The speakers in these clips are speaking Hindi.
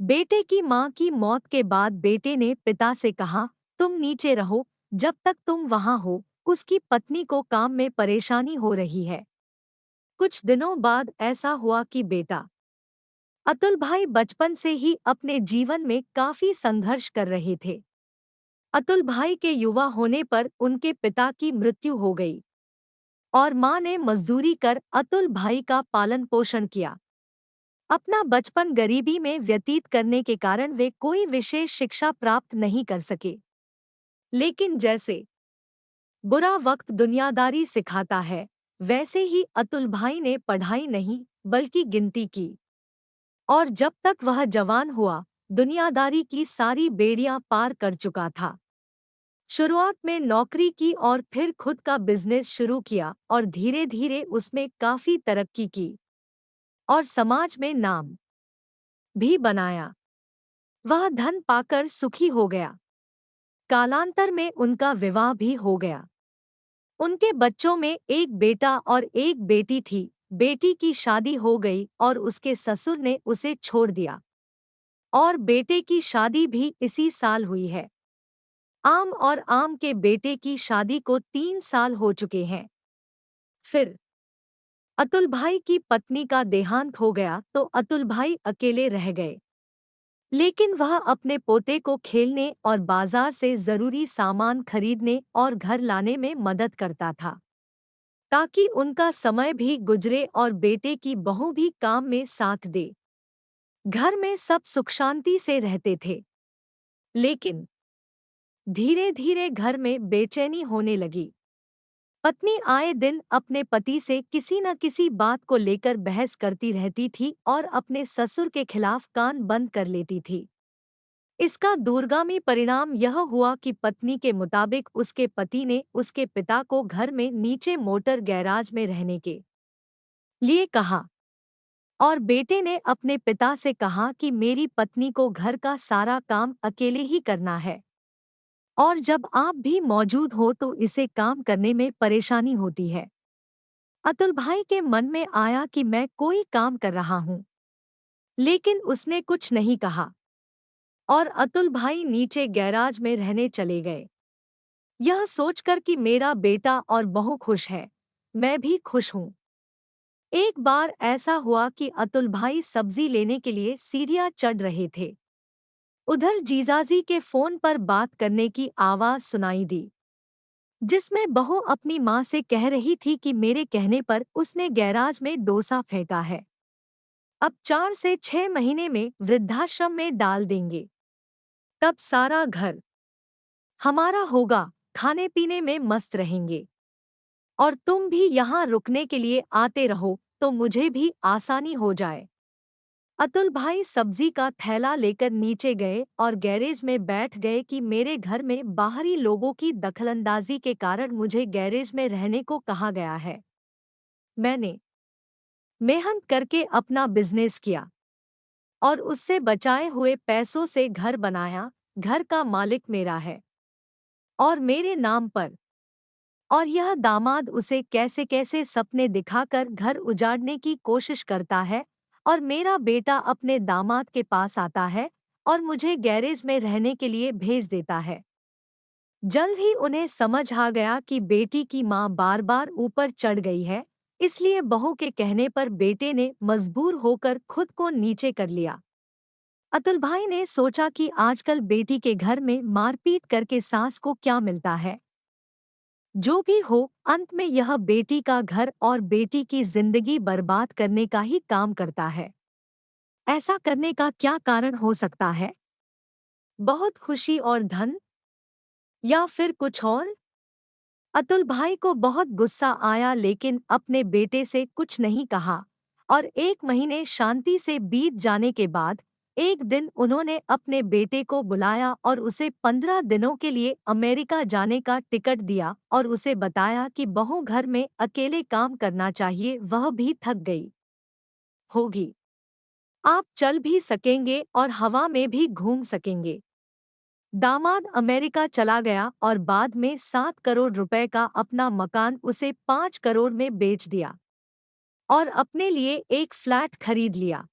बेटे की मां की मौत के बाद बेटे ने पिता से कहा, तुम नीचे रहो, जब तक तुम वहां हो। उसकी पत्नी को काम में परेशानी हो रही है। कुछ दिनों बाद ऐसा हुआ कि बेटा अतुल भाई बचपन से ही अपने जीवन में काफी संघर्ष कर रहे थे। अतुल भाई के युवा होने पर उनके पिता की मृत्यु हो गई और मां ने मजदूरी कर अतुल भाई का पालन पोषण किया। अपना बचपन गरीबी में व्यतीत करने के कारण वे कोई विशेष शिक्षा प्राप्त नहीं कर सके। लेकिन जैसे बुरा वक्त दुनियादारी सिखाता है, वैसे ही अतुल भाई ने पढ़ाई नहीं बल्कि गिनती की। और जब तक वह जवान हुआ, दुनियादारी की सारी बेड़ियां पार कर चुका था। शुरुआत में नौकरी की और फिर खुद का बिजनेस शुरू किया और धीरे धीरे उसमें काफी तरक्की की और समाज में नाम भी बनाया। वह धन पाकर सुखी हो गया। कालांतर में उनका विवाह भी हो गया। उनके बच्चों में एक बेटा और एक बेटी थी। बेटी की शादी हो गई और उसके ससुर ने उसे छोड़ दिया और बेटे की शादी भी इसी साल हुई है। आम और आम के बेटे की शादी को 3 साल हो चुके हैं। फिर अतुल भाई की पत्नी का देहांत हो गया तो अतुल भाई अकेले रह गए। लेकिन वह अपने पोते को खेलने और बाजार से जरूरी सामान खरीदने और घर लाने में मदद करता था, ताकि उनका समय भी गुजरे और बेटे की बहू भी काम में साथ दे। घर में सब सुख शांति से रहते थे। लेकिन धीरे धीरे घर में बेचैनी होने लगी। पत्नी आए दिन अपने पति से किसी न किसी बात को लेकर बहस करती रहती थी और अपने ससुर के खिलाफ कान बंद कर लेती थी। इसका दूरगामी परिणाम यह हुआ कि पत्नी के मुताबिक उसके पति ने उसके पिता को घर में नीचे मोटर गैराज में रहने के लिए कहा और बेटे ने अपने पिता से कहा कि मेरी पत्नी को घर का सारा काम अकेले ही करना है और जब आप भी मौजूद हो तो इसे काम करने में परेशानी होती है। अतुल भाई के मन में आया कि मैं कोई काम कर रहा हूँ, लेकिन उसने कुछ नहीं कहा और अतुल भाई नीचे गैराज में रहने चले गए। यह सोचकर कि मेरा बेटा और बहू खुश है, मैं भी खुश हूँ। एक बार ऐसा हुआ कि अतुल भाई सब्जी लेने के लिए सीढ़ियाँ चढ़ रहे थे। उधर जीजाजी के फोन पर बात करने की आवाज सुनाई दी, जिसमें बहू अपनी माँ से कह रही थी कि मेरे कहने पर उसने गैराज में डोसा फेंका है। अब 4 से 6 महीने में वृद्धाश्रम में डाल देंगे। तब सारा घर हमारा होगा, खाने पीने में मस्त रहेंगे और तुम भी यहाँ रुकने के लिए आते रहो तो मुझे भी आसानी हो जाए। अतुल भाई सब्जी का थैला लेकर नीचे गए और गैरेज में बैठ गए कि मेरे घर में बाहरी लोगों की दखलंदाजी के कारण मुझे गैरेज में रहने को कहा गया है। मैंने मेहनत करके अपना बिजनेस किया और उससे बचाए हुए पैसों से घर बनाया। घर का मालिक मेरा है और मेरे नाम पर। और यह दामाद उसे कैसे कैसे सपने दिखाकर घर उजाड़ने की कोशिश करता है और मेरा बेटा अपने दामाद के पास आता है और मुझे गैरेज में रहने के लिए भेज देता है। जल्द ही उन्हें समझ आ गया कि बेटी की मां बार बार ऊपर चढ़ गई है, इसलिए बहू के कहने पर बेटे ने मजबूर होकर खुद को नीचे कर लिया। अतुल भाई ने सोचा कि आजकल बेटी के घर में मारपीट करके सास को क्या मिलता है। जो भी हो, अंत में यह बेटी का घर और बेटी की जिंदगी बर्बाद करने का ही काम करता है। ऐसा करने का क्या कारण हो सकता है? बहुत खुशी और धन, या फिर कुछ और? अतुल भाई को बहुत गुस्सा आया लेकिन अपने बेटे से कुछ नहीं कहा और 1 महीने शांति से बीत जाने के बाद एक दिन उन्होंने अपने बेटे को बुलाया और उसे 15 दिनों के लिए अमेरिका जाने का टिकट दिया और उसे बताया कि बहू घर में अकेले काम करना चाहिए, वह भी थक गई होगी। आप चल भी सकेंगे और हवा में भी घूम सकेंगे। दामाद अमेरिका चला गया और बाद में 7 करोड़ रुपए का अपना मकान उसे 5 करोड़ में बेच दिया और अपने लिए एक फ्लैट खरीद लिया।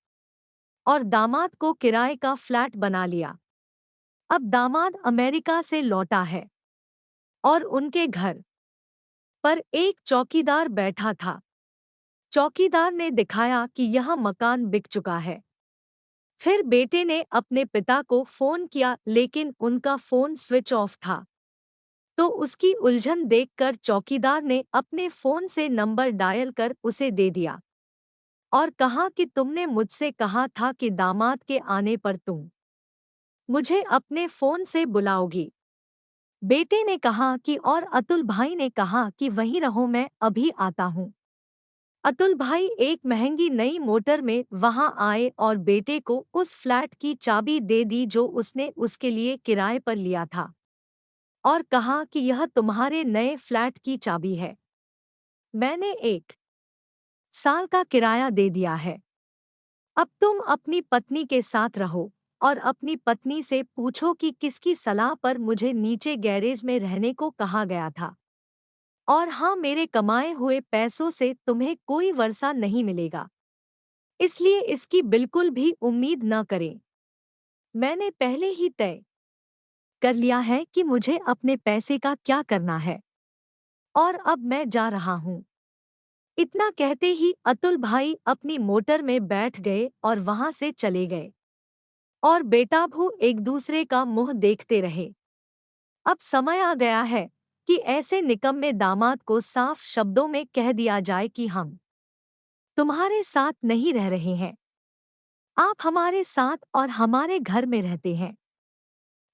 और दामाद को किराए का फ्लैट बना लिया। अब दामाद अमेरिका से लौटा है और उनके घर पर एक चौकीदार बैठा था। चौकीदार ने दिखाया कि यह मकान बिक चुका है। फिर बेटे ने अपने पिता को फोन किया लेकिन उनका फोन स्विच ऑफ था। तो उसकी उलझन देखकर चौकीदार ने अपने फोन से नंबर डायल कर उसे दे दिया और कहा कि तुमने मुझसे कहा था कि दामाद के आने पर तुम मुझे अपने फोन से बुलाओगी। बेटे ने कहा कि और अतुल भाई ने कहा कि वहीं रहो, मैं अभी आता हूँ। अतुल भाई एक महंगी नई मोटर में वहां आए और बेटे को उस फ्लैट की चाबी दे दी जो उसने उसके लिए किराए पर लिया था और कहा कि यह तुम्हारे नए फ्लैट की चाबी है। मैंने 1 साल का किराया दे दिया है। अब तुम अपनी पत्नी के साथ रहो और अपनी पत्नी से पूछो कि किसकी सलाह पर मुझे नीचे गैरेज में रहने को कहा गया था। और हाँ, मेरे कमाए हुए पैसों से तुम्हें कोई वर्षा नहीं मिलेगा, इसलिए इसकी बिल्कुल भी उम्मीद न करें। मैंने पहले ही तय कर लिया है कि मुझे अपने पैसे का क्या करना है और अब मैं जा रहा हूँ। इतना कहते ही अतुल भाई अपनी मोटर में बैठ गए और वहां से चले गए और बेटाभू एक दूसरे का मुंह देखते रहे। अब समय आ गया है कि ऐसे निकम्मे दामाद को साफ शब्दों में कह दिया जाए कि हम तुम्हारे साथ नहीं रह रहे हैं, आप हमारे साथ और हमारे घर में रहते हैं।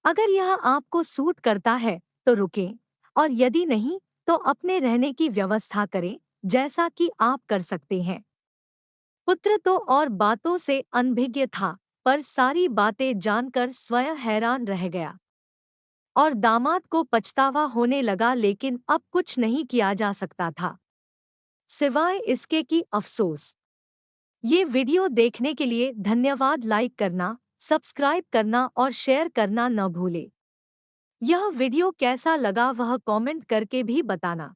अगर यह आपको सूट करता है तो रुकें और यदि नहीं तो अपने रहने की व्यवस्था करें, जैसा कि आप कर सकते हैं। पुत्र तो और बातों से अनभिज्ञ था, पर सारी बातें जानकर स्वयं हैरान रह गया और दामाद को पछतावा होने लगा, लेकिन अब कुछ नहीं किया जा सकता था सिवाय इसके कि अफसोस। ये वीडियो देखने के लिए धन्यवाद। लाइक करना, सब्सक्राइब करना और शेयर करना न भूले। यह वीडियो कैसा लगा वह कमेंट करके भी बताना।